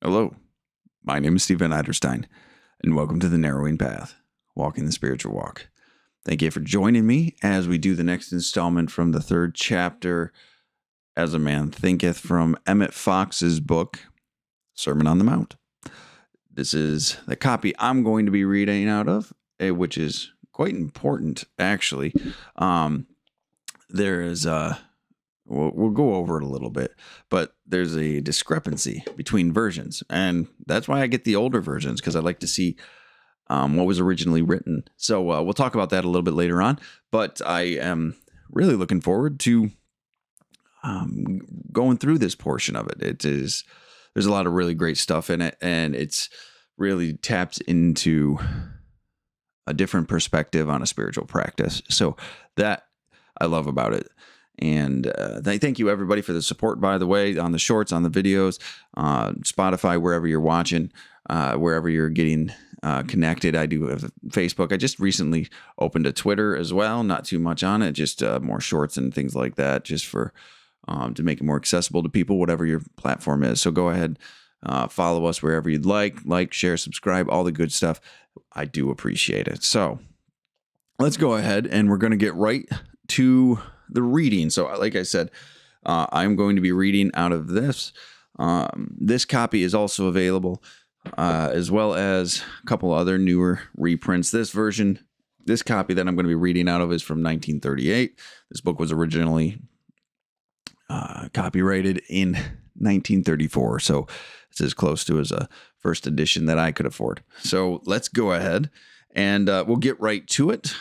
Hello, my name is Stephen Eiderstein, and welcome to the Narrowing Path, Walking the Spiritual Walk. Thank you for joining me as we do the next installment from the third chapter, As A Man Thinketh, from Emmet Fox's book, Sermon on the Mount. This is the copy I'm going to be reading out of, which is quite important, actually. There is We'll go over it a little bit, but there's a discrepancy between versions, and that's why I get the older versions, because I like to see what was originally written. So we'll talk about that a little bit later on, but I am really looking forward to going through this portion of it. There's a lot of really great stuff in it, and it's really taps into a different perspective on a spiritual practice. So that I love about it. And thank you, everybody, for the support, by the way, on the shorts, on the videos, Spotify, wherever you're watching, wherever you're getting connected. I do have Facebook. I just recently opened a Twitter as well. Not too much on it, just more shorts and things like that, just for to make it more accessible to people, whatever your platform is. So go ahead, follow us wherever you'd like, share, subscribe, all the good stuff. I do appreciate it. So let's go ahead, and we're going to get right to the reading. So like I said, I'm going to be reading out of this. This copy is also available, as well as a couple other newer reprints. This copy that I'm going to be reading out of is from 1938. This book was originally copyrighted in 1934. So it's as close to as a first edition that I could afford. So let's go ahead and we'll get right to it.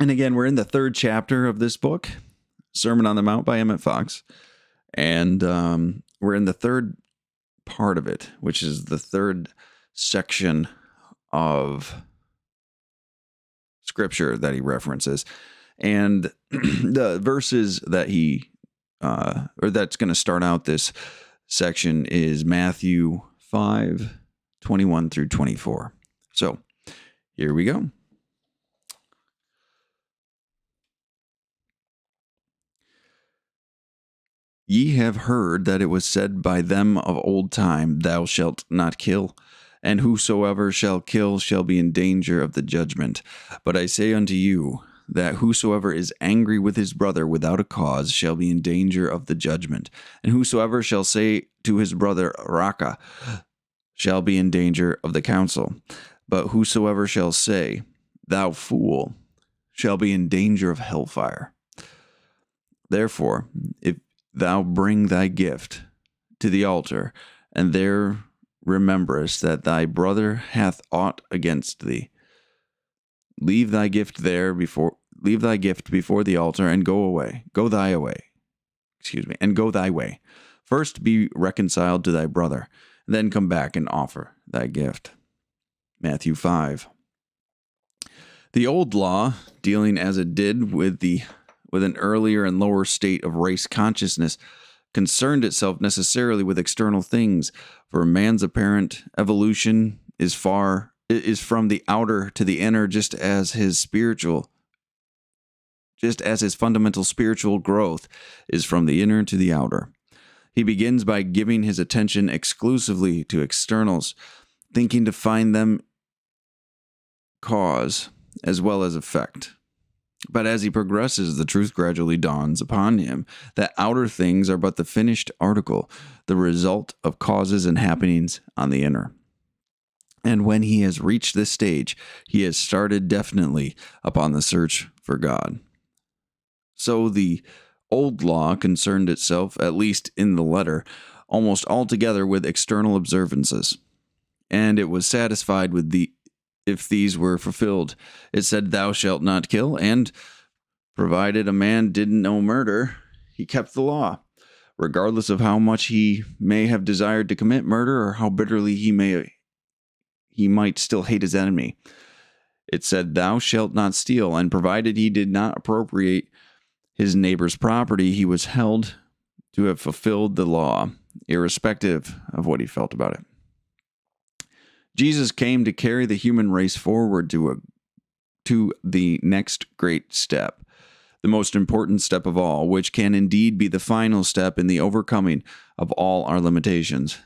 And again, we're in the third chapter of this book, Sermon on the Mount by Emmet Fox. And we're in the third part of it, which is the third section of scripture that he references. And the verses that that's going to start out this section is Matthew 5:21 through 24. So here we go. Ye have heard that it was said by them of old time, Thou shalt not kill, and whosoever shall kill shall be in danger of the judgment. But I say unto you, that whosoever is angry with his brother without a cause shall be in danger of the judgment. And whosoever shall say to his brother, Raka, shall be in danger of the council. But whosoever shall say, Thou fool, shall be in danger of hellfire. Therefore, if thou bring thy gift to the altar, and there rememberest that thy brother hath aught against thee, leave thy gift before the altar, and go thy way. First be reconciled to thy brother, then come back and offer thy gift. Matthew 5. The old law, dealing as it did with an earlier and lower state of race consciousness, concerned itself necessarily with external things, for man's apparent evolution is from the outer to the inner, just as his fundamental spiritual growth is from the inner to the outer. He begins by giving his attention exclusively to externals, thinking to find them cause as well as effect. But as he progresses, the truth gradually dawns upon him that outer things are but the finished article, the result of causes and happenings on the inner. And when he has reached this stage, he has started definitely upon the search for God. So the old law concerned itself, at least in the letter, almost altogether with external observances, and it was satisfied with if these were fulfilled. It said, Thou shalt not kill, and provided a man didn't know murder, he kept the law, regardless of how much he may have desired to commit murder or how bitterly he might still hate his enemy. It said, Thou shalt not steal, and provided he did not appropriate his neighbor's property, he was held to have fulfilled the law, irrespective of what he felt about it. Jesus came to carry the human race forward to the next great step, the most important step of all, which can indeed be the final step in the overcoming of all our limitations.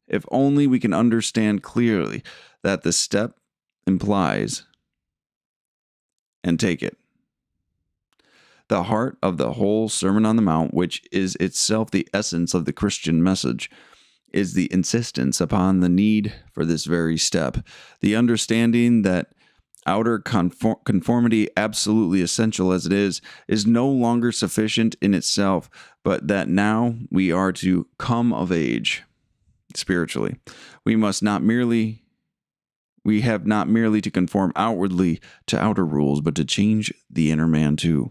If only we can understand clearly that the step implies and take it. The heart of the whole Sermon on the Mount, which is itself the essence of the Christian message, is the insistence upon the need for this very step, the understanding that outer conformity, absolutely essential as it is no longer sufficient in itself, but that now we are to come of age spiritually. We have not merely to conform outwardly to outer rules, but to change the inner man too.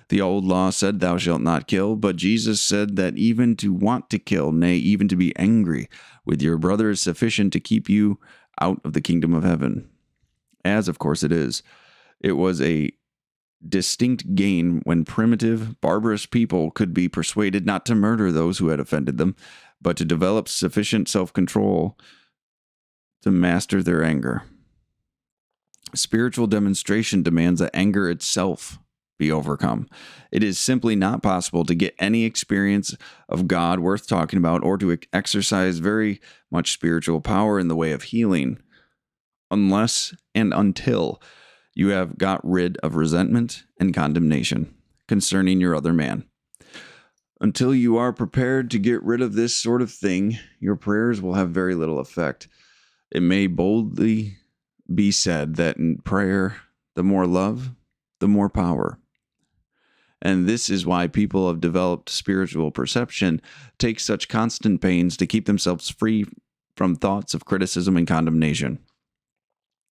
The old law said, "Thou shalt not kill," but Jesus said that even to want to kill, nay, even to be angry with your brother is sufficient to keep you out of the kingdom of heaven. As, of course, it is. It was a distinct gain when primitive, barbarous people could be persuaded not to murder those who had offended them, but to develop sufficient self-control to master their anger. Spiritual demonstration demands that anger itself be overcome. It is simply not possible to get any experience of God worth talking about or to exercise very much spiritual power in the way of healing unless and until you have got rid of resentment and condemnation concerning your other man. Until you are prepared to get rid of this sort of thing, your prayers will have very little effect. It may boldly be said that in prayer, the more love, the more power. And this is why people of developed spiritual perception take such constant pains to keep themselves free from thoughts of criticism and condemnation.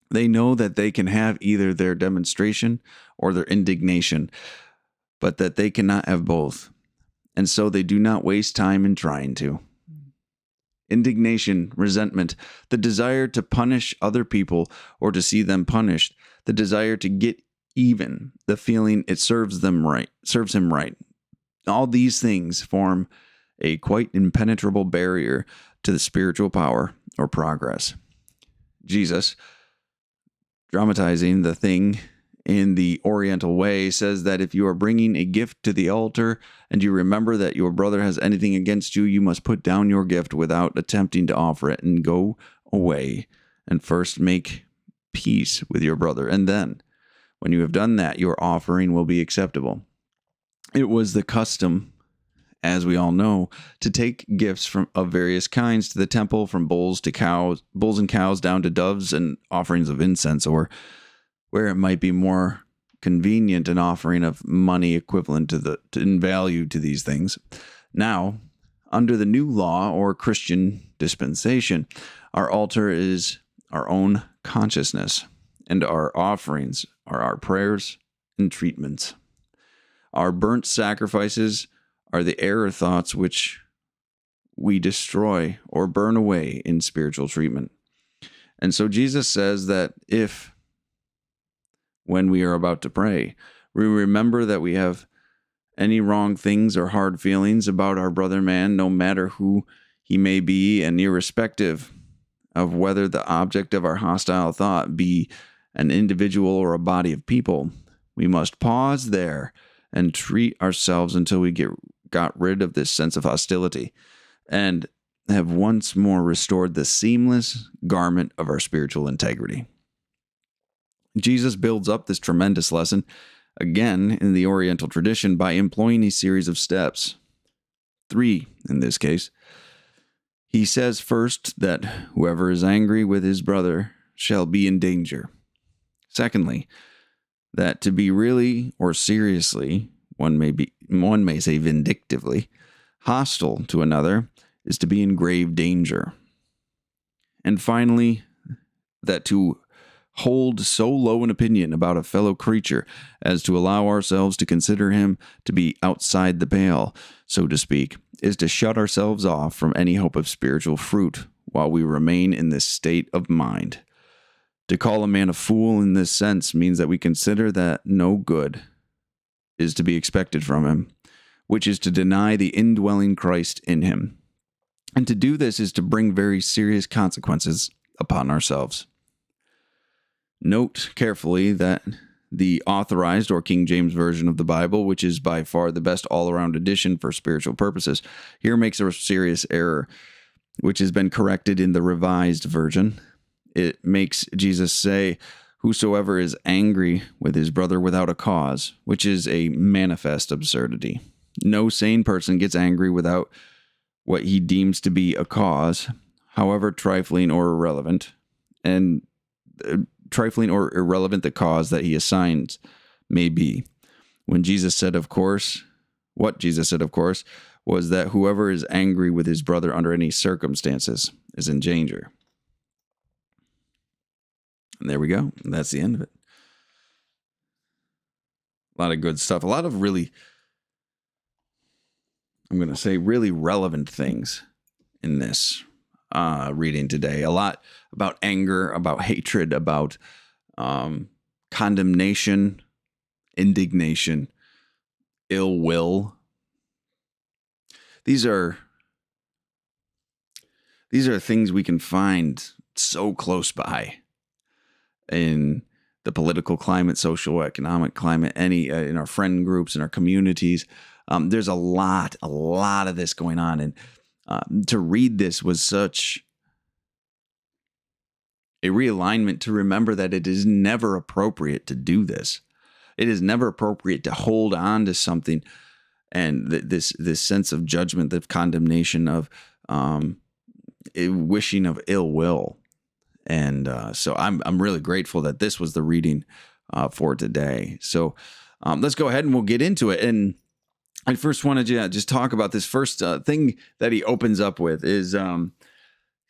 They know that they can have either their demonstration or their indignation, but that they cannot have both. And so they do not waste time in trying to. Indignation, resentment, the desire to punish other people or to see them punished, the desire to get even, the feeling it serves him right. All these things form a quite impenetrable barrier to the spiritual power or progress. Jesus, dramatizing the thing in the Oriental way, says that if you are bringing a gift to the altar and you remember that your brother has anything against you, you must put down your gift without attempting to offer it and go away and first make peace with your brother. And then, when you have done that, your offering will be acceptable. It was the custom, as we all know, to take gifts of various kinds to the temple, from bulls and cows down to doves and offerings of incense, or where it might be more convenient, an offering of money equivalent in value to these things. Now, under the new law or Christian dispensation, our altar is our own consciousness, and our offerings are our prayers and treatments. Our burnt sacrifices are the error thoughts which we destroy or burn away in spiritual treatment. And so Jesus says that if, when we are about to pray, we remember that we have any wrong things or hard feelings about our brother man, no matter who he may be, and irrespective of whether the object of our hostile thought be an individual or a body of people, we must pause there and treat ourselves until we got rid of this sense of hostility and have once more restored the seamless garment of our spiritual integrity. Jesus builds up this tremendous lesson, again in the Oriental tradition, by employing a series of steps. 3 in this case. He says first that whoever is angry with his brother shall be in danger. Secondly, that to be really or seriously, one may say vindictively, hostile to another is to be in grave danger. And finally, that to hold so low an opinion about a fellow creature as to allow ourselves to consider him to be outside the pale, so to speak, is to shut ourselves off from any hope of spiritual fruit while we remain in this state of mind. To call a man a fool in this sense means that we consider that no good is to be expected from him, which is to deny the indwelling Christ in him. And to do this is to bring very serious consequences upon ourselves. Note carefully that the Authorized or King James Version of the Bible, which is by far the best all-around edition for spiritual purposes, here makes a serious error. which has been corrected in the Revised Version. It makes Jesus say, "Whosoever is angry with his brother without a cause," which is a manifest absurdity. No sane person gets angry without what he deems to be a cause, however trifling or irrelevant, and trifling or irrelevant the cause that he assigns may be. What Jesus said, of course, was that whoever is angry with his brother under any circumstances is in danger. And there we go. That's the end of it. A lot of good stuff. A lot of really, I'm going to say, really relevant things in this reading today. A lot about anger, about hatred, about condemnation, indignation, ill will. These are things we can find so close by in the political climate, social, economic climate, in our friend groups, in our communities. There's a lot of this going on. And to read this was such a realignment to remember that it is never appropriate to do this. It is never appropriate to hold on to something and this sense of judgment, of condemnation, of a wishing of ill will. And so I'm really grateful that this was the reading for today. So let's go ahead and we'll get into it. And I first wanted to just talk about this first thing that he opens up with is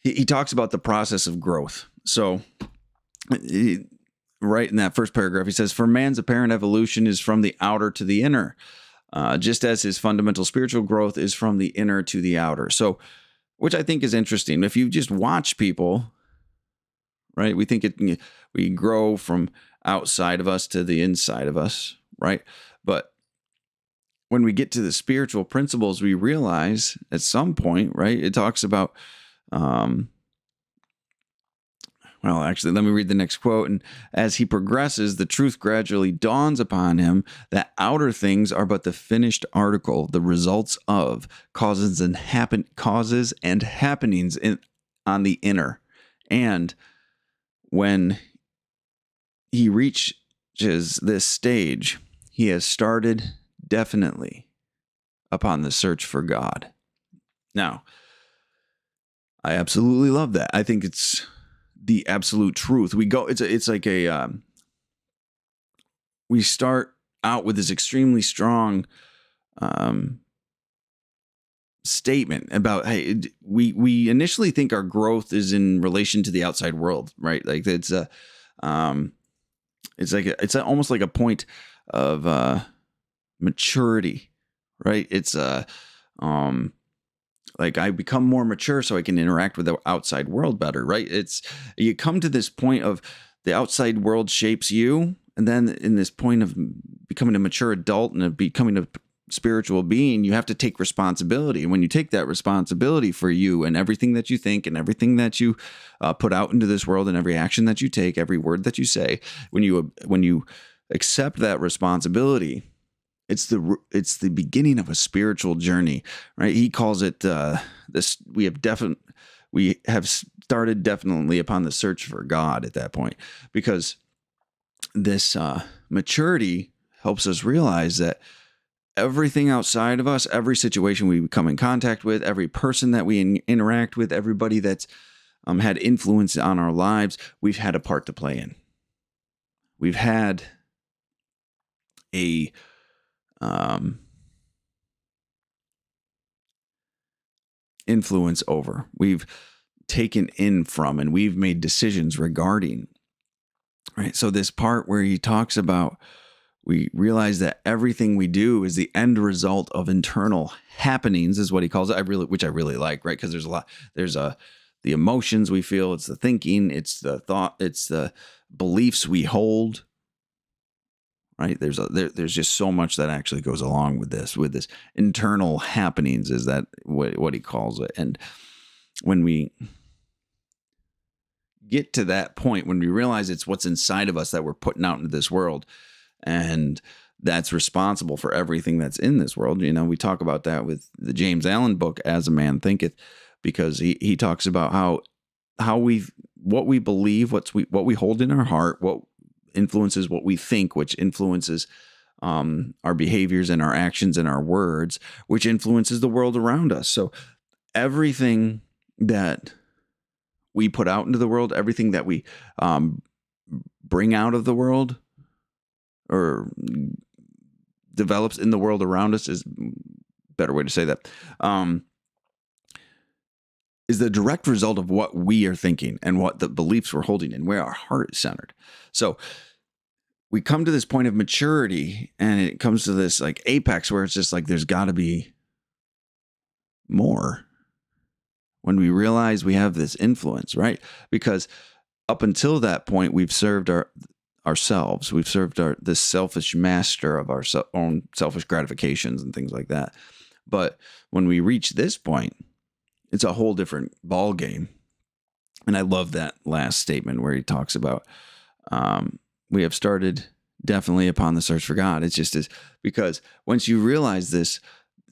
he talks about the process of growth. So right in that first paragraph, he says, "For man's apparent evolution is from the outer to the inner, just as his fundamental spiritual growth is from the inner to the outer." So, which I think is interesting. If you just watch people, right, we think we grow from outside of us to the inside of us, right? But when we get to the spiritual principles, we realize at some point, right, it talks about, well, actually, let me read the next quote. "And as he progresses, the truth gradually dawns upon him that outer things are but the finished article, the results of causes and happenings on the inner. And when he reaches this stage, he has started definitely upon the search for God." Now, I absolutely love that. I think it's the absolute truth. It's like we start out with this extremely strong statement about, hey, we initially think our growth is in relation to the outside world, right? Like it's almost like a point of maturity, right? It's like I become more mature so I can interact with the outside world better, right? You come to this point of the outside world shapes you, and then in this point of becoming a mature adult and becoming a spiritual being, you have to take responsibility. And when you take that responsibility for you and everything that you think and everything that you put out into this world and every action that you take, every word that you say, when you accept that responsibility, it's the beginning of a spiritual journey, right? He calls it this. We have started definitely upon the search for God at that point, because this maturity helps us realize that everything outside of us, every situation we come in contact with, every person that we interact with, everybody that's had influence on our lives, we've had a part to play in. We've had a influence over. We've taken in from, and we've made decisions regarding. Right. So this part where he talks about, we realize that everything we do is the end result of internal happenings, is what he calls it. Which I really like, right? Because there's the emotions we feel, it's the thinking, it's the thought, it's the beliefs we hold. Right. There's just so much that actually goes along with this internal happenings, is that what he calls it. And when we get to that point, when we realize it's what's inside of us that we're putting out into this world, and that's responsible for everything that's in this world. You know, we talk about that with the James Allen book, As a Man Thinketh. because he talks about what we believe, what we hold in our heart, what influences what we think, which influences our behaviors and our actions and our words, which influences the world around us. So everything that we put out into the world, everything that we bring out of the world or develops in the world around us, is a better way to say that, is the direct result of what we are thinking and what the beliefs we're holding and where our heart is centered. So we come to this point of maturity, and it comes to this like apex where it's just like there's got to be more. When we realize we have this influence, right? Because up until that point, we've served ourselves. We've served this selfish master of our own selfish gratifications and things like that. But when we reach this point, it's a whole different ball game. And I love that last statement where he talks about we have started definitely upon the search for God. It's just as, because once you realize this,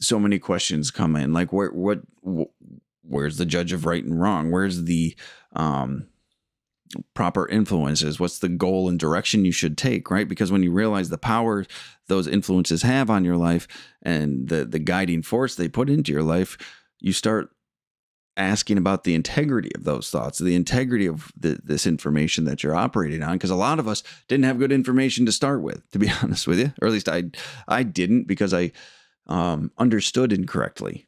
so many questions come in, like where's the judge of right and wrong? Where's the proper influences? What's the goal and direction you should take, right? Because when you realize the power those influences have on your life and the guiding force they put into your life, you start asking about the integrity of those thoughts, the integrity of this information that you're operating on. Because a lot of us didn't have good information to start with, to be honest with you, or at least I didn't, because I understood incorrectly.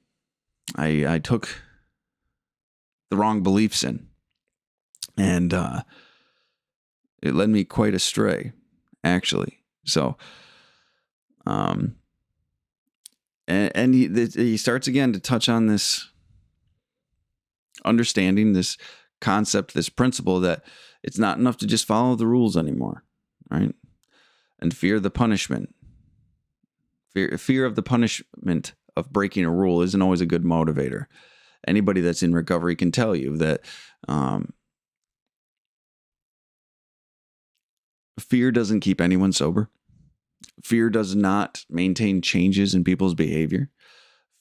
I took the wrong beliefs in, and it led me quite astray, actually. So, and he starts again to touch on this understanding, this concept, this principle that it's not enough to just follow the rules anymore, right? And fear the punishment. Fear of the punishment of breaking a rule isn't always a good motivator. Anybody that's in recovery can tell you that fear doesn't keep anyone sober. Fear does not maintain changes in people's behavior.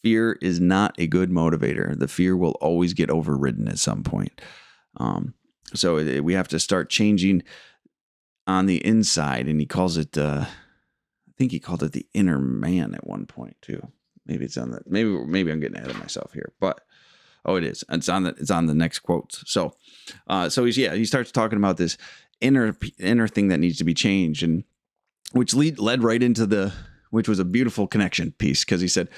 Fear is not a good motivator. The fear will always get overridden at some point. So we have to start changing on the inside, and he calls it, I think he called it the inner man at one point too. Maybe it's on the, maybe I'm getting ahead of myself here, but it is. It's on the next quotes. So he starts talking about this inner thing that needs to be changed, and which led right into which was a beautiful connection piece, because he said,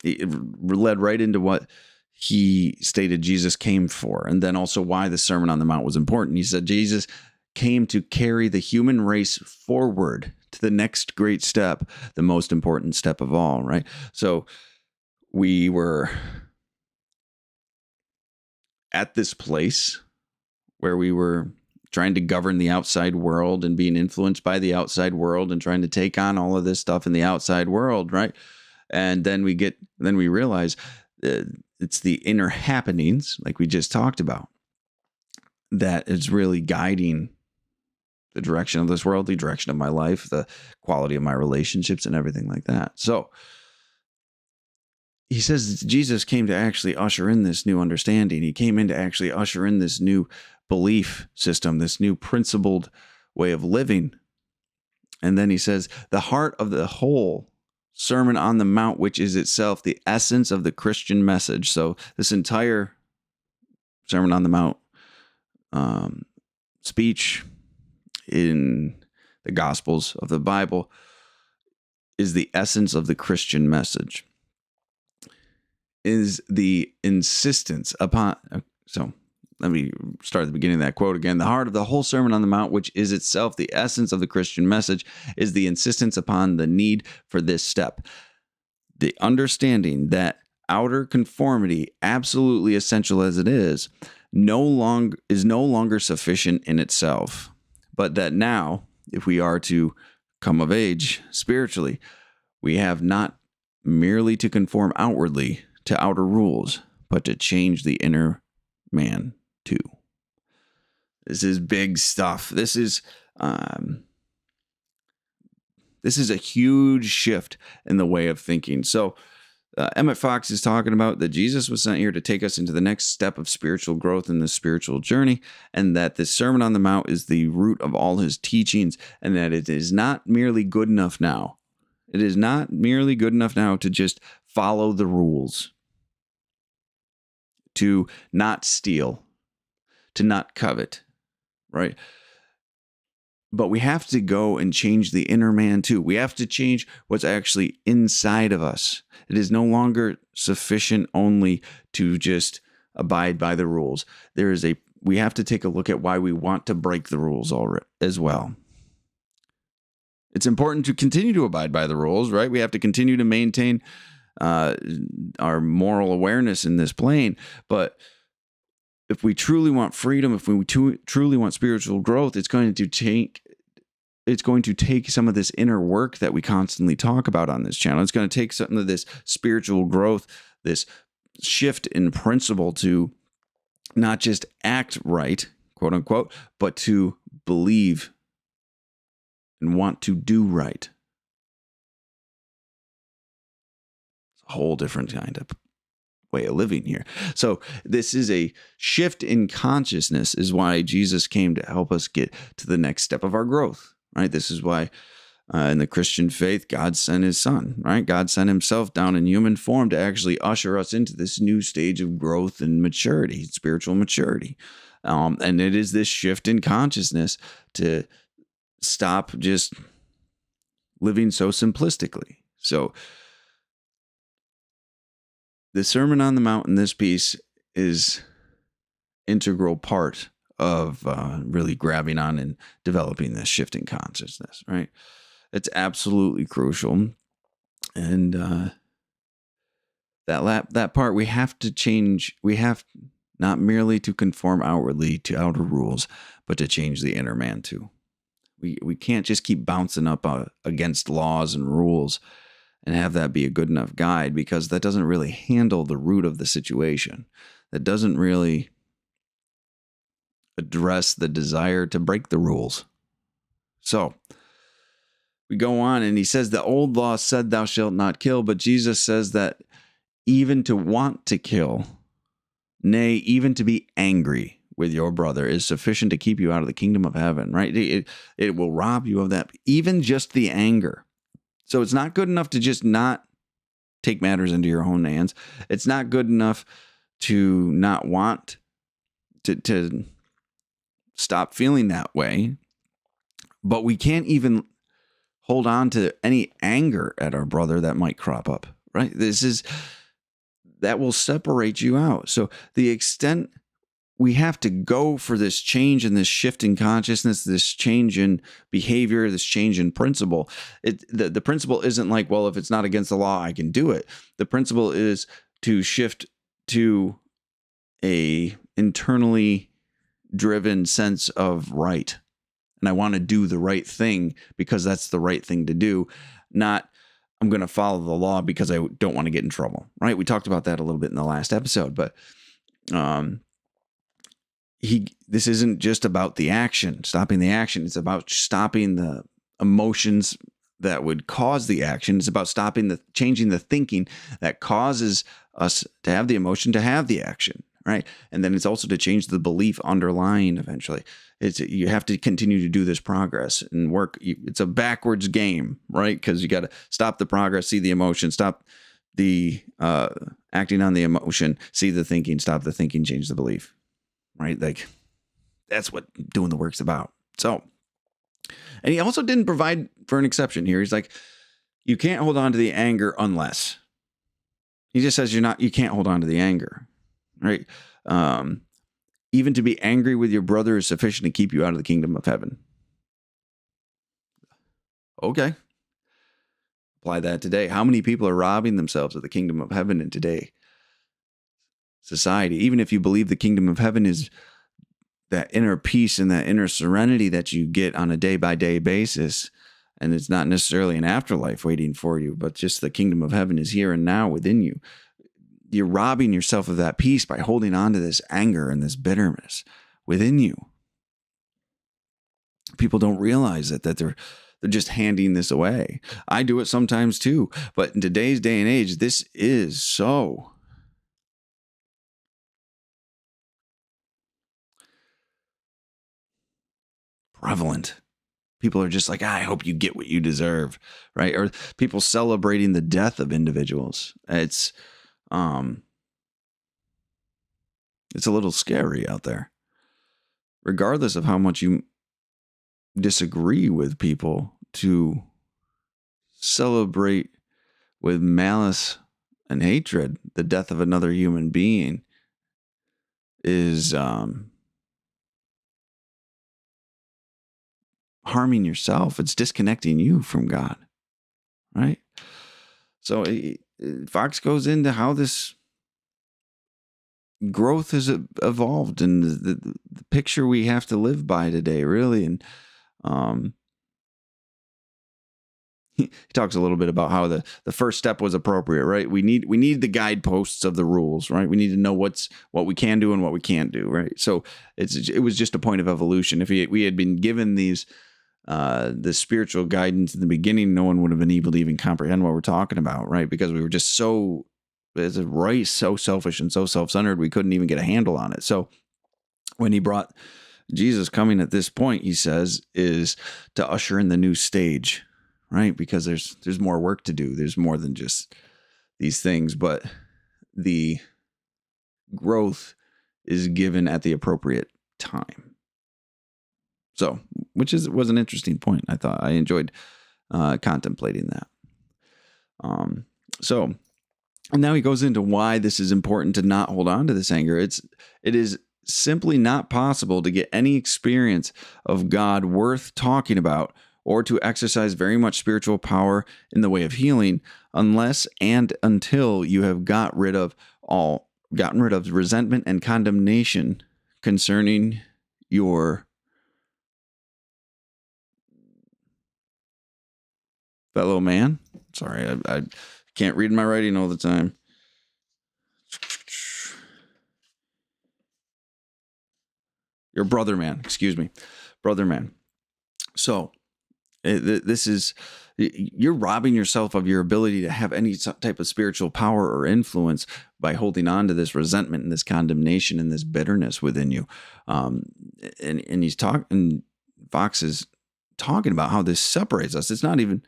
it led right into what he stated Jesus came for, and then also why the Sermon on the Mount was important. He said Jesus came to carry the human race forward to the next great step, the most important step of all, right? So we were at this place where we were trying to govern the outside world and being influenced by the outside world and trying to take on all of this stuff in the outside world, right? And then we realize it's the inner happenings, like we just talked about, that is really guiding the direction of this world, the direction of my life, the quality of my relationships, and everything like that. So he says Jesus came to actually usher in this new understanding. He came in to actually usher in this new belief system, this new principled way of living. And then he says, the heart of the whole Sermon on the Mount, which is itself the essence of the Christian message. So this entire Sermon on the Mount speech in the Gospels of the Bible is the essence of the Christian message, is the insistence upon. So let me start at the beginning of that quote again. The heart of the whole Sermon on the Mount, which is itself the essence of the Christian message, is the insistence upon the need for this step. The understanding that outer conformity, absolutely essential as it is no longer sufficient in itself, but that now, if we are to come of age spiritually, we have not merely to conform outwardly to outer rules, but to change the inner man too. This is big stuff. This is a huge shift in the way of thinking. So Emmet Fox is talking about that Jesus was sent here to take us into the next step of spiritual growth in the spiritual journey, and that the Sermon on the Mount is the root of all his teachings, and that it is not merely good enough now. It is not merely good enough now to just follow the rules, to not steal, to not covet, right? But we have to go and change the inner man too. We have to change what's actually inside of us. It is no longer sufficient only to just abide by the rules. We have to take a look at why we want to break the rules as well. It's important to continue to abide by the rules, right? We have to continue to maintain our moral awareness in this plane. But if we truly want freedom, if we truly want spiritual growth, it's going to take some of this inner work that we constantly talk about on this channel. It's going to take some of this spiritual growth, this shift in principle to not just act right, quote unquote, but to believe and want to do right. It's a whole different kind of way of living here. So this is a shift in consciousness, is why Jesus came to help us get to the next step of our growth, right? This is why in the Christian faith, God sent his son, right? God sent himself down in human form to actually usher us into this new stage of growth and maturity, spiritual maturity. And it is this shift in consciousness to stop just living so simplistically. So the Sermon on the Mount in this piece is integral part of really grabbing on and developing this shift in consciousness, right? It's absolutely crucial. And that part we have to change. We have not merely to conform outwardly to outer rules, but to change the inner man too. We can't just keep bouncing up against laws and rules and have that be a good enough guide, because that doesn't really handle the root of the situation. That doesn't really address the desire to break the rules. So we go on, and he says the old law said thou shalt not kill, but Jesus says that even to want to kill, nay, even to be angry with your brother is sufficient to keep you out of the kingdom of heaven, right? It will rob you of that, even just the anger. So it's not good enough to just not take matters into your own hands. It's not good enough to not want to stop feeling that way. But we can't even hold on to any anger at our brother that might crop up, right? That will separate you out. So the extent we have to go for this change and this shift in consciousness, this change in behavior, this change in principle. The principle isn't like, well, if it's not against the law, I can do it. The principle is to shift to a internally driven sense of right. And I want to do the right thing because that's the right thing to do, not I'm going to follow the law because I don't want to get in trouble, right? We talked about that a little bit in the last episode, but this isn't just about the action, stopping the action. It's about stopping the emotions that would cause the action. It's about changing the thinking that causes us to have the emotion to have the action, right? And then it's also to change the belief underlying eventually. You have to continue to do this progress and work. It's a backwards game, right? Because you got to stop the progress, see the emotion, stop the acting on the emotion, see the thinking, stop the thinking, change the belief. Right? Like, that's what doing the work's about. So, and he also didn't provide for an exception here. He's like, you can't hold on to the anger unless. He just says you can't hold on to the anger. Right? Even to be angry with your brother is sufficient to keep you out of the kingdom of heaven. Okay. Apply that today. How many people are robbing themselves of the kingdom of heaven in today society? Even if you believe the kingdom of heaven is that inner peace and that inner serenity that you get on a day-by-day basis, and it's not necessarily an afterlife waiting for you, but just the kingdom of heaven is here and now within you. You're robbing yourself of that peace by holding on to this anger and this bitterness within you. People don't realize that They're just handing this away. I do it sometimes too. But in today's day and age, this is so prevalent. People are just like, I hope you get what you deserve, right? Or people celebrating the death of individuals. It's a little scary out there. Regardless of how much you disagree with people, to celebrate with malice and hatred the death of another human being is harming yourself. It's disconnecting you from God, right? So Fox goes into how this growth has evolved and the picture we have to live by today, really. And he talks a little bit about how the first step was appropriate, right? We need the guideposts of the rules, right? We need to know what we can do and what we can't do, right? So it was just a point of evolution. If we had been given these the spiritual guidance in the beginning, no one would have been able to even comprehend what we're talking about, right? Because we were just so selfish and so self-centered, we couldn't even get a handle on it. So when he brought Jesus coming at this point, he says, is to usher in the new stage, right? Because there's more work to do. There's more than just these things, but the growth is given at the appropriate time. So, which was an interesting point. I thought I enjoyed contemplating that. So, and now he goes into why this is important to not hold on to this anger. It is simply not possible to get any experience of God worth talking about or to exercise very much spiritual power in the way of healing unless and until you have gotten rid of resentment and condemnation concerning your fellow man. Sorry, I can't read my writing all the time. Your brother man, excuse me. Brother man. So this is, you're robbing yourself of your ability to have any type of spiritual power or influence by holding on to this resentment and this condemnation and this bitterness within you. And he's talking, Fox is talking about how this separates us. It's not even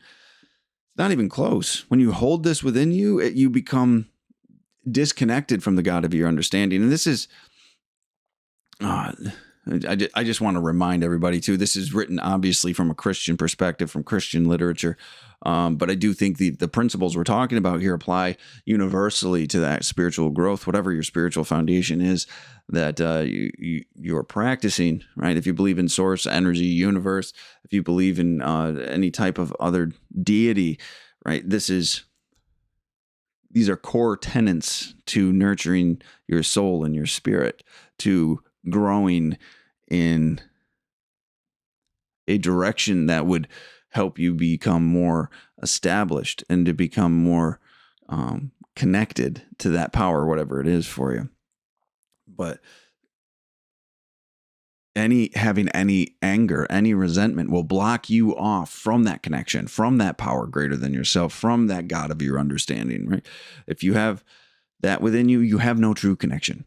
close. When you hold this within you, you become disconnected from the God of your understanding. And this is, I just want to remind everybody too, this is written obviously from a Christian perspective, from Christian literature. But I do think the principles we're talking about here apply universally to that spiritual growth, whatever your spiritual foundation is that you're practicing, right? If you believe in source, energy, universe, if you believe in any type of other deity, right? These are core tenets to nurturing your soul and your spirit, to growing in a direction that would help you become more established and to become more connected to that power, whatever it is for you. But having any anger, any resentment will block you off from that connection, from that power greater than yourself, from that God of your understanding, right? If you have that within you, you have no true connection.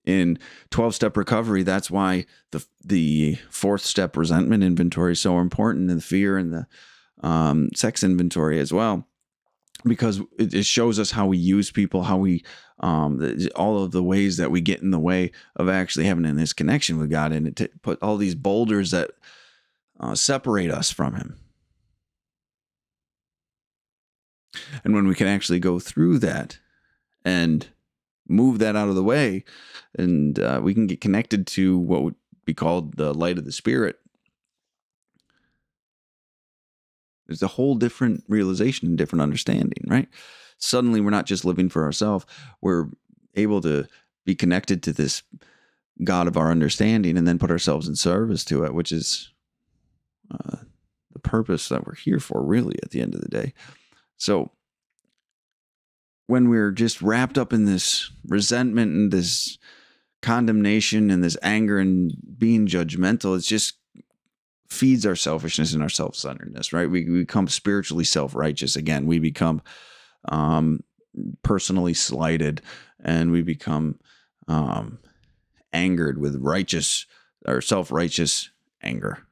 In 12-step recovery, that's why the fourth step resentment inventory is so important, and the fear and the sex inventory as well, because it shows us how we use people, how we all of the ways that we get in the way of actually having this connection with God, and it put all these boulders that separate us from Him. And when we can actually go through that and move that out of the way, and we can get connected to what would be called the light of the Spirit, there's a whole different realization and different understanding, right? Suddenly we're not just living for ourselves. We're able to be connected to this God of our understanding and then put ourselves in service to it, which is the purpose that we're here for, really, at the end of the day. So when we're just wrapped up in this resentment and this condemnation and this anger and being judgmental, it's just feeds our selfishness and our self-centeredness, right? We become spiritually self-righteous again. We become personally slighted, and we become angered with righteous or self-righteous anger,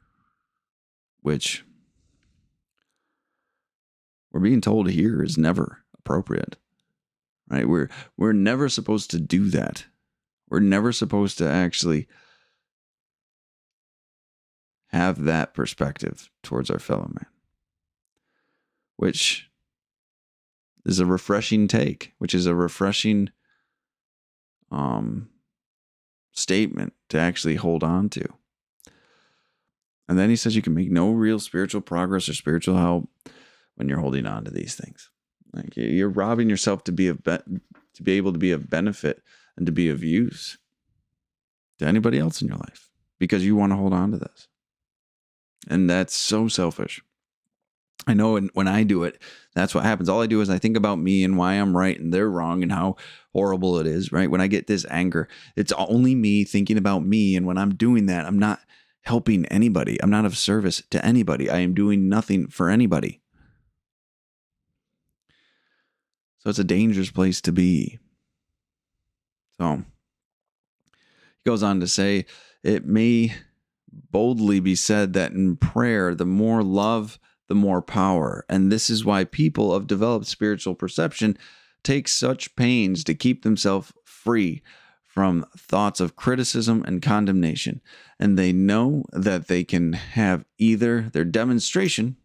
which we're being told here is never appropriate, right? We're never supposed to do that. We're never supposed to actually have that perspective towards our fellow man, which is a refreshing take, which is a refreshing statement to actually hold on to. And then he says you can make no real spiritual progress or spiritual help when you're holding on to these things. Like, you're robbing yourself to be able to be of benefit and to be of use to anybody else in your life because you want to hold on to this. And that's so selfish. I know when I do it, that's what happens. All I do is I think about me and why I'm right and they're wrong and how horrible it is, right? When I get this anger, it's only me thinking about me. And when I'm doing that, I'm not helping anybody. I'm not of service to anybody. I am doing nothing for anybody. So it's a dangerous place to be. So he goes on to say, it may boldly be said that in prayer, the more love, the more power. And this is why people of developed spiritual perception take such pains to keep themselves free from thoughts of criticism and condemnation. And they know that they can have either their demonstration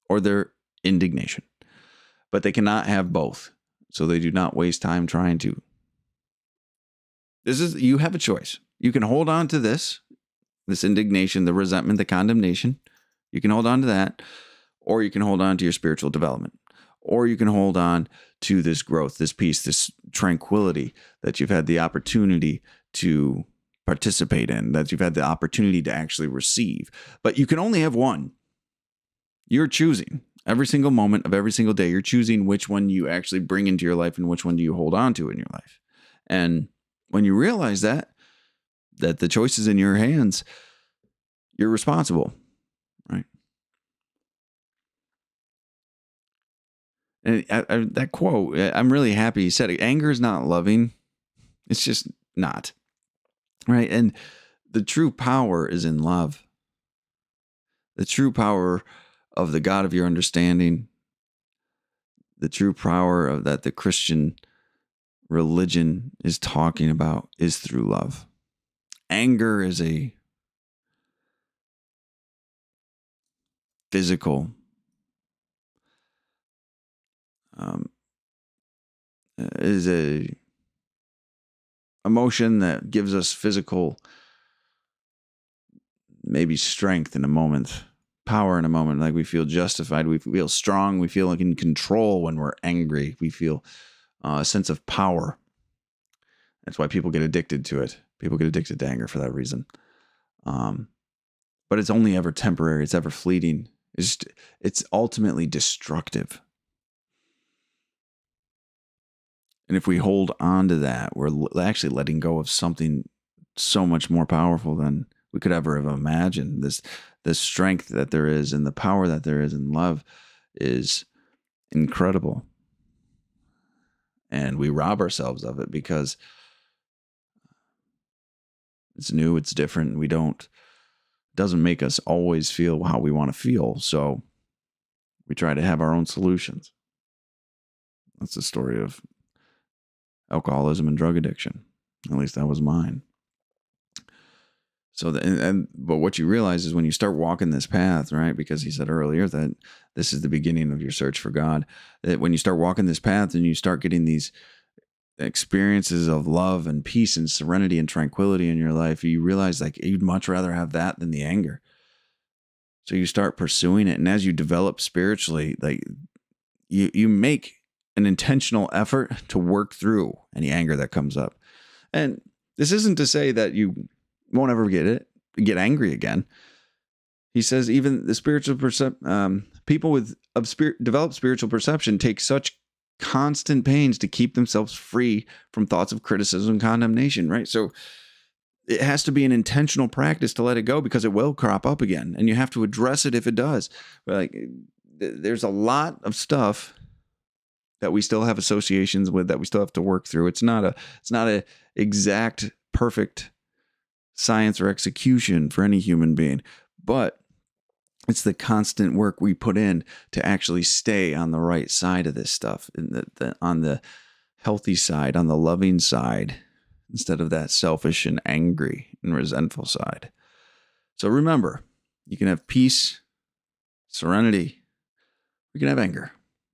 or their indignation, but they cannot have both. So they do not waste time trying to. You have a choice. You can hold on to this indignation, the resentment, the condemnation. You can hold on to that, or you can hold on to your spiritual development, or you can hold on to this growth, this peace, this tranquility that you've had the opportunity to participate in, that you've had the opportunity to actually receive. But you can only have one. You're choosing every single moment of every single day. You're choosing which one you actually bring into your life and which one do you hold on to in your life. And when you realize that the choice is in your hands, you're responsible, right? And that quote, I'm really happy he said it. Anger is not loving. It's just not, right? And the true power is in love. The true power of the God of your understanding, the true power of that the Christian religion is talking about is through love. Anger is a physical is a emotion that gives us physical, maybe strength in a moment, power in a moment. Like we feel justified, we feel strong, we feel like in control when we're angry. We feel a sense of power. That's why people get addicted to it. People get addicted to anger for that reason. But it's only ever temporary. It's ever fleeting. It's ultimately destructive. And if we hold on to that, we're actually letting go of something so much more powerful than we could ever have imagined. This strength that there is and the power that there is in love is incredible. And we rob ourselves of it because it's new, it's different. It doesn't make us always feel how we want to feel. So we try to have our own solutions. That's the story of alcoholism and drug addiction. At least that was mine. So, but what you realize is when you start walking this path, right? Because he said earlier that this is the beginning of your search for God. That when you start walking this path and you start getting these experiences of love and peace and serenity and tranquility in your life, you realize like you'd much rather have that than the anger. So you start pursuing it, and as you develop spiritually, like you make an intentional effort to work through any anger that comes up. And this isn't to say that you won't ever get angry again. He says even the spiritual people developed spiritual perception take such constant pains to keep themselves free from thoughts of criticism and condemnation, right? So it has to be an intentional practice to let it go, because it will crop up again, and you have to address it if it does. Like, there's a lot of stuff that we still have associations with, that we still have to work through. It's not a exact perfect science or execution for any human being, but it's the constant work we put in to actually stay on the right side of this stuff, on the healthy side, on the loving side, instead of that selfish and angry and resentful side. So remember, you can have peace, serenity, you can have anger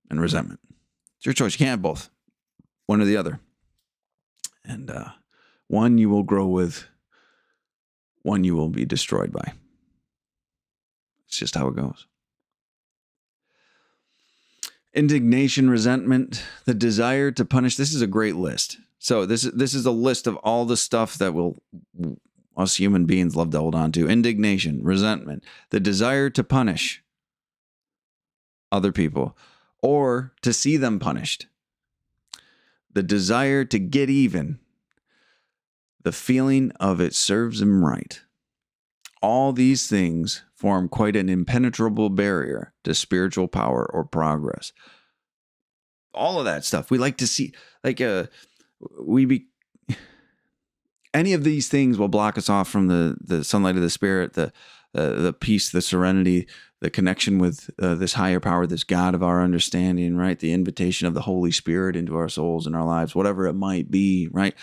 and resentment. It's your choice. You can't have both, one or the other. And one you will grow with, one you will be destroyed by. It's just how it goes. Indignation, resentment, the desire to punish. This is a great list. So this is a list of all the stuff that us human beings love to hold on to. Indignation, resentment, the desire to punish other people or to see them punished, the desire to get even, the feeling of it serves him right. All these things form quite an impenetrable barrier to spiritual power or progress. All of that stuff. We like to see, any of these things will block us off from the sunlight of the Spirit, the peace, the serenity, the connection with this higher power, this God of our understanding, right? The invitation of the Holy Spirit into our souls and our lives, whatever it might be, right?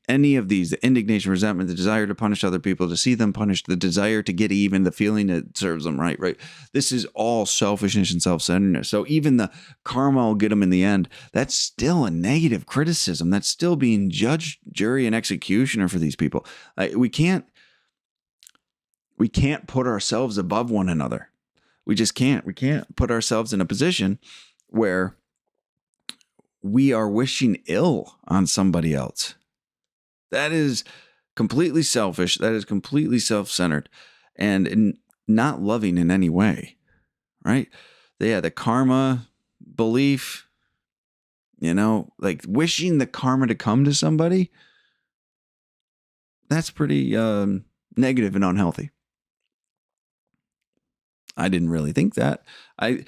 Any of these, the indignation, resentment, the desire to punish other people, to see them punished, the desire to get even, the feeling that serves them right? This is all selfishness and self-centeredness. So even the karma will get them in the end. That's still a negative criticism. That's still being judge, jury, and executioner for these people. We can't put ourselves above one another. We just can't. We can't put ourselves in a position where we are wishing ill on somebody else. That is completely selfish. That is completely self-centered and not loving in any way, right? The karma belief, like wishing the karma to come to somebody, that's pretty negative and unhealthy. I didn't really think that. I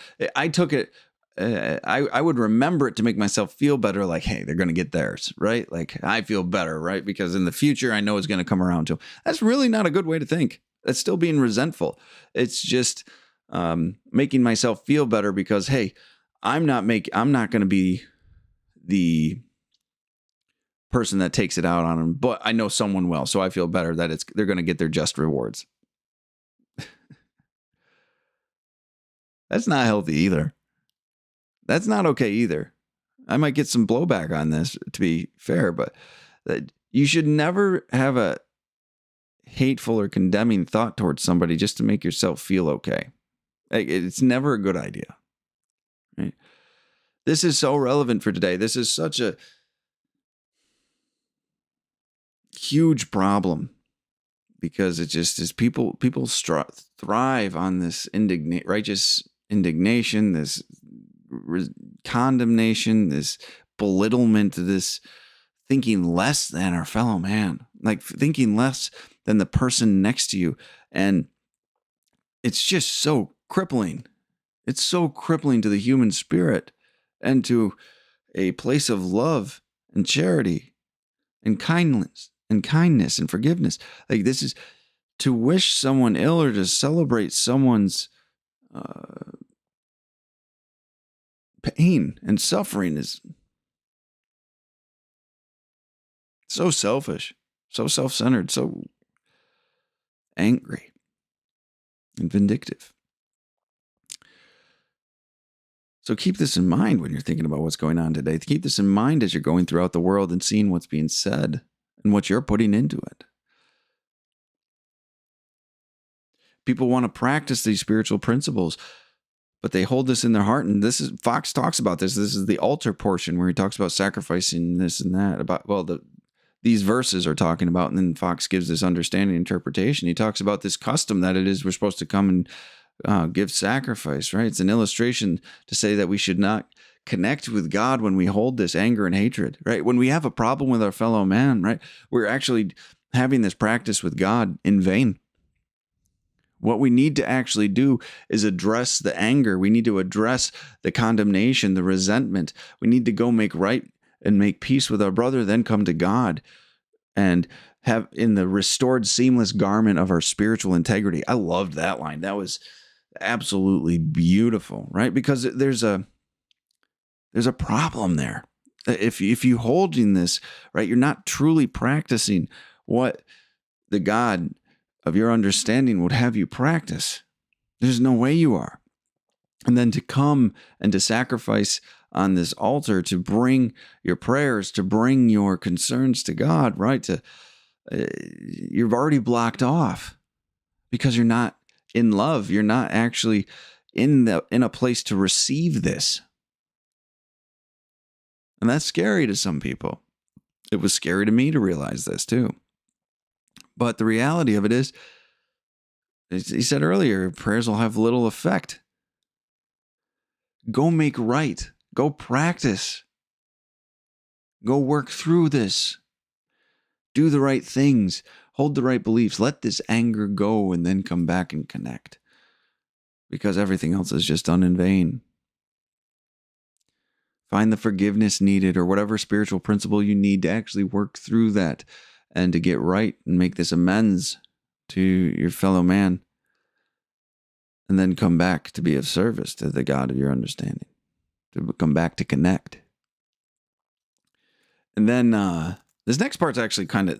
took it. I would remember it to make myself feel better. Like, hey, they're going to get theirs, right? Like I feel better, right? Because in the future, I know it's going to come around to them. That's really not a good way to think. That's still being resentful. It's just making myself feel better because, hey, I'm not going to be the person that takes it out on them, but I know someone will, so I feel better that they're going to get their just rewards. That's not healthy either. That's not okay either. I might get some blowback on this, to be fair, but you should never have a hateful or condemning thought towards somebody just to make yourself feel okay. It's never a good idea. Right? This is so relevant for today. This is such a huge problem because it just is people thrive on this righteous indignation, this condemnation, this belittlement, this thinking less than our fellow man, like thinking less than the person next to you. And it's just so crippling. It's so crippling to the human spirit and to a place of love and charity and kindness and forgiveness. Like this is to wish someone ill or to celebrate someone's pain and suffering is so selfish, so self-centered, so angry and vindictive. So keep this in mind when you're thinking about what's going on today. Keep this in mind as you're going throughout the world and seeing what's being said and what you're putting into it. People want to practice these spiritual principles, but they hold this in their heart. And Fox talks about this. This is the altar portion where he talks about sacrificing this and that. These verses are talking about, and then Fox gives this understanding interpretation. He talks about this custom that it is we're supposed to come and give sacrifice, right? It's an illustration to say that we should not connect with God when we hold this anger and hatred, right? When we have a problem with our fellow man, right? We're actually having this practice with God in vain. What we need to actually do is address the anger. We need to address the condemnation, the resentment. We need to go make right and make peace with our brother, then come to God and have in the restored, seamless garment of our spiritual integrity. I loved that line. That was absolutely beautiful, right? Because there's a problem there. If you holding this, right, you're not truly practicing what the God of your understanding would have you practice. There's no way you are. And then to come and to sacrifice on this altar, to bring your prayers, to bring your concerns to God, right? You've already blocked off because you're not in love. You're not actually in a place to receive this. And that's scary to some people. It was scary to me to realize this too. But the reality of it is, as he said earlier, prayers will have little effect. Go make right. Go practice. Go work through this. Do the right things. Hold the right beliefs. Let this anger go and then come back and connect. Because everything else is just done in vain. Find the forgiveness needed or whatever spiritual principle you need to actually work through that and to get right and make this amends to your fellow man. And then come back to be of service to the God of your understanding. To come back to connect. And then this next part's actually kind of,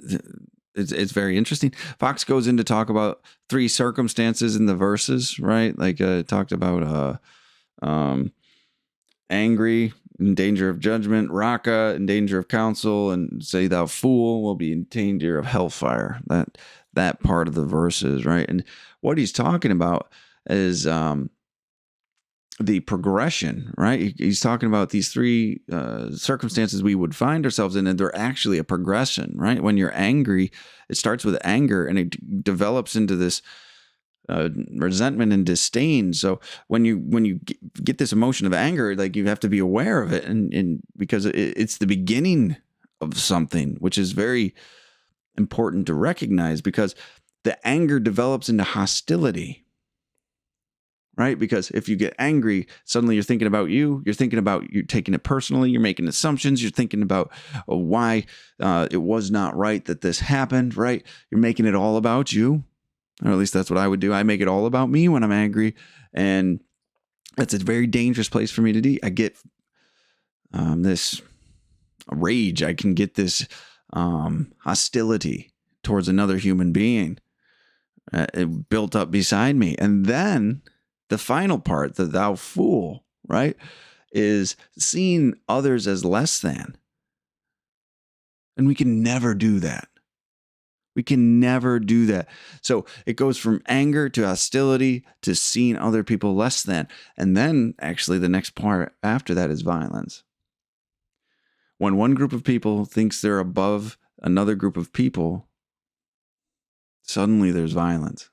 it's very interesting. Fox goes in to talk about 3 circumstances in the verses, right? Like talked about angry, in danger of judgment, raka, in danger of counsel, and say thou fool will be in danger of hellfire. That part of the verses, right? And what he's talking about is the progression, right? He's talking about these 3 circumstances we would find ourselves in, and they're actually a progression, right? When you're angry, it starts with anger, and it develops into this resentment and disdain. So when you get this emotion of anger, like you have to be aware of it, and because it's the beginning of something, which is very important to recognize, because the anger develops into hostility. Right? Because if you get angry, suddenly you're thinking about you're taking it personally, you're making assumptions, you're thinking about why it was not right that this happened, right? You're making it all about you, or at least that's what I would do. I make it all about me when I'm angry, and that's a very dangerous place for me to be. I get this rage, I can get this hostility towards another human being built up beside me, and then the final part, the thou fool, right, is seeing others as less than. And we can never do that. We can never do that. So it goes from anger to hostility to seeing other people less than. And then actually the next part after that is violence. When one group of people thinks they're above another group of people, suddenly there's violence.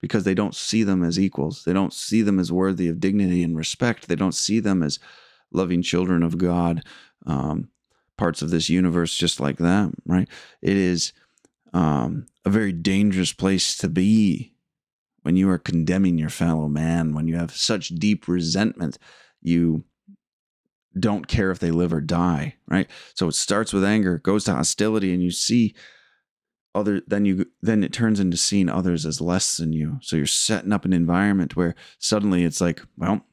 Because they don't see them as equals. They don't see them as worthy of dignity and respect. They don't see them as loving children of God, parts of this universe just like them, right? It is a very dangerous place to be when you are condemning your fellow man, when you have such deep resentment, you don't care if they live or die, right? So it starts with anger, goes to hostility, and you see then it turns into seeing others as less than you. So you're setting up an environment where suddenly it's like, well,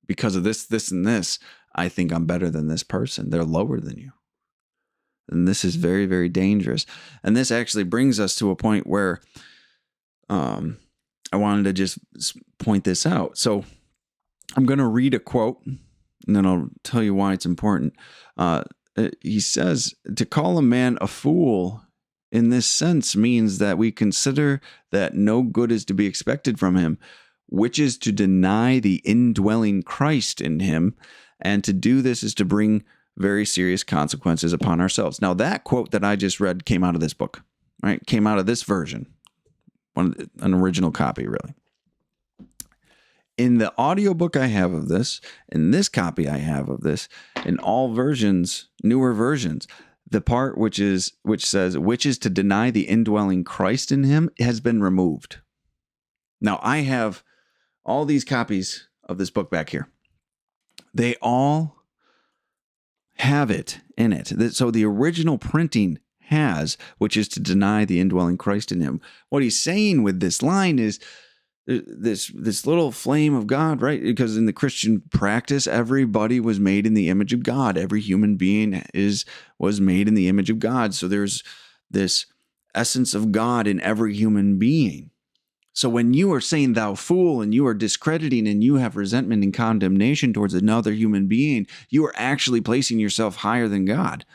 because of this, and this, I think I'm better than this person. They're lower than you. And this is very, very dangerous. And this actually brings us to a point where I wanted to just point this out. So I'm going to read a quote, and then I'll tell you why it's important. He says, to call a man a fool in this sense means that we consider that no good is to be expected from him, which is to deny the indwelling Christ in him. And to do this is to bring very serious consequences upon ourselves. Now, that quote that I just read came out of this book, right? Came out of this version, an original copy, really. In the audiobook I have of this, in this copy I have of this, in all versions, newer versions, The part which says, which is to deny the indwelling Christ in him, has been removed. Now, I have all these copies of this book back here. They all have it in it. So the original printing has, which is to deny the indwelling Christ in him. What he's saying with this line is this little flame of God, right? Because in the Christian practice, everybody was made in the image of God. Every human being was made in the image of God. So there's this essence of God in every human being. So when you are saying thou fool and you are discrediting and you have resentment and condemnation towards another human being, you are actually placing yourself higher than God,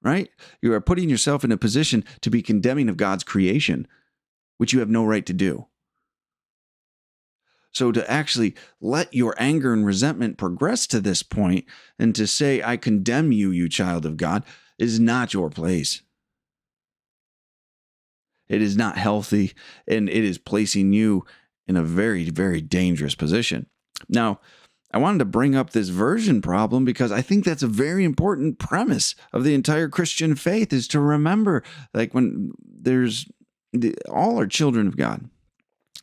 right? You are putting yourself in a position to be condemning of God's creation, which you have no right to do. So to actually let your anger and resentment progress to this point and to say, I condemn you, you child of God, is not your place. It is not healthy, and it is placing you in a very, very dangerous position. Now, I wanted to bring up this version problem because I think that's a very important premise of the entire Christian faith, is to remember, like, when all are children of God,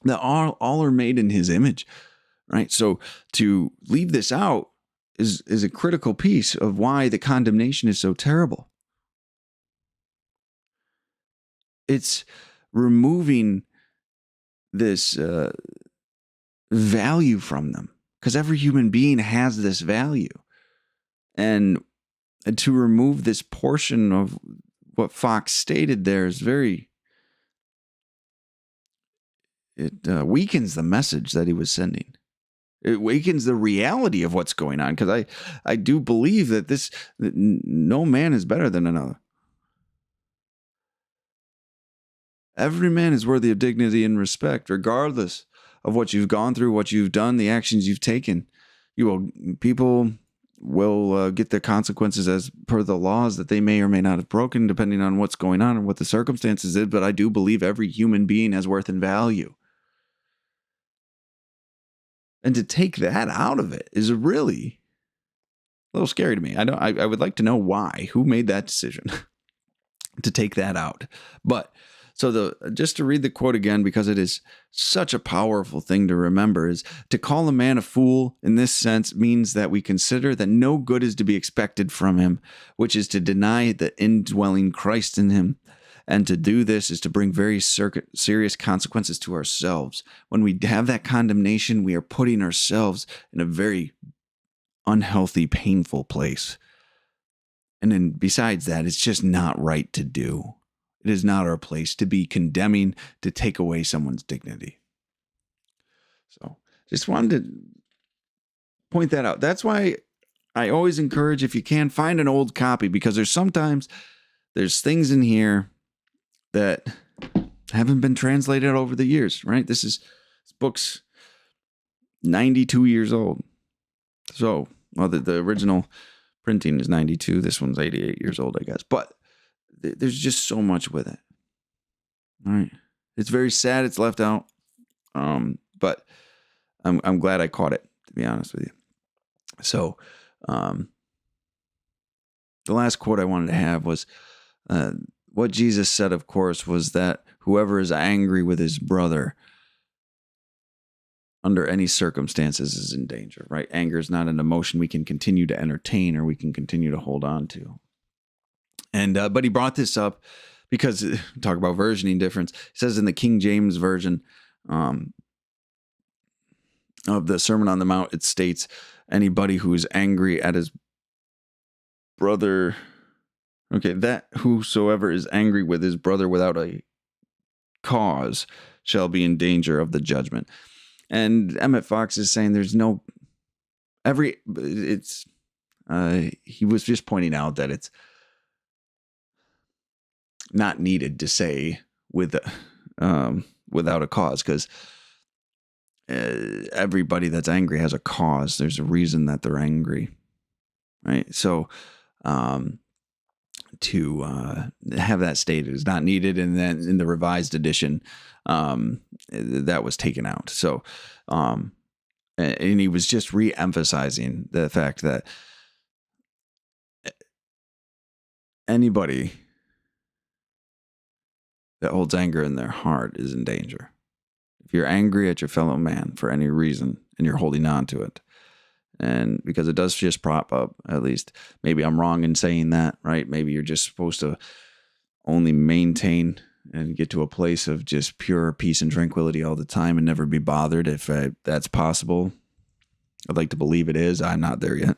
that all are made in his image, right? So to leave this out is a critical piece of why the condemnation is so terrible. It's removing this value from them, because every human being has this value. And to remove this portion of what Fox stated there is it weakens the message that he was sending. It weakens the reality of what's going on, because I do believe that no man is better than another. Every man is worthy of dignity and respect, regardless of what you've gone through, what you've done, the actions you've taken. People will get the consequences as per the laws that they may or may not have broken, depending on what's going on and what the circumstances is. But I do believe every human being has worth and value. And to take that out of it is really a little scary to me. I would like to know why. Who made that decision to take that out? But so just to read the quote again, because it is such a powerful thing to remember, is to call a man a fool in this sense means that we consider that no good is to be expected from him, which is to deny the indwelling Christ in him. And to do this is to bring very serious consequences to ourselves. When we have that condemnation, we are putting ourselves in a very unhealthy, painful place. And then besides that, it's just not right to do. It is not our place to be condemning, to take away someone's dignity. So just wanted to point that out. That's why I always encourage, if you can, find an old copy, because there's things in here that haven't been translated over the years, right? This book's 92 years old. So, well, the original printing is 92. This one's 88 years old, I guess. But there's just so much with it. All right. It's very sad it's left out. But I'm glad I caught it, to be honest with you. So, the last quote I wanted to have was, what Jesus said, of course, was that whoever is angry with his brother under any circumstances is in danger, right? Anger is not an emotion we can continue to entertain or we can continue to hold on to. And but he brought this up because, talk about versioning difference. It says in the King James Version of the Sermon on the Mount, it states, anybody who is angry at his brother, that whosoever is angry with his brother without a cause shall be in danger of the judgment. And Emmet Fox is saying there's no, he was just pointing out that it's not needed to say without a cause, because everybody that's angry has a cause. There's a reason that they're angry, right? So to have that stated is not needed, and then in the revised edition that was taken out. So and he was just re-emphasizing the fact that anybody that holds anger in their heart is in danger. If you're angry at your fellow man for any reason and you're holding on to it, and because it does just prop up, at least maybe I'm wrong in saying that, right? Maybe you're just supposed to only maintain and get to a place of just pure peace and tranquility all the time and never be bothered if that's possible. I'd like to believe it is. I'm not there yet,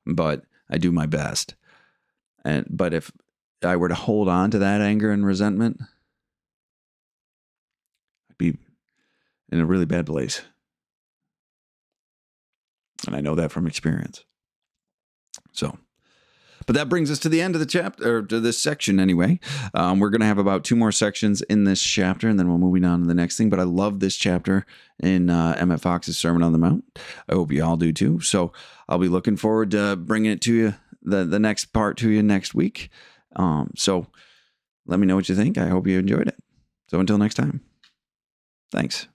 but I do my best. But if I were to hold on to that anger and resentment, I'd be in a really bad place. And I know that from experience. So, but that brings us to the end of the chapter, or to this section anyway. We're going to have about 2 more sections in this chapter, and then we're moving on to the next thing. But I love this chapter in Emmet Fox's Sermon on the Mount. I hope you all do too. So I'll be looking forward to bringing it to you, the next part to you next week. So let me know what you think. I hope you enjoyed it. So until next time, thanks.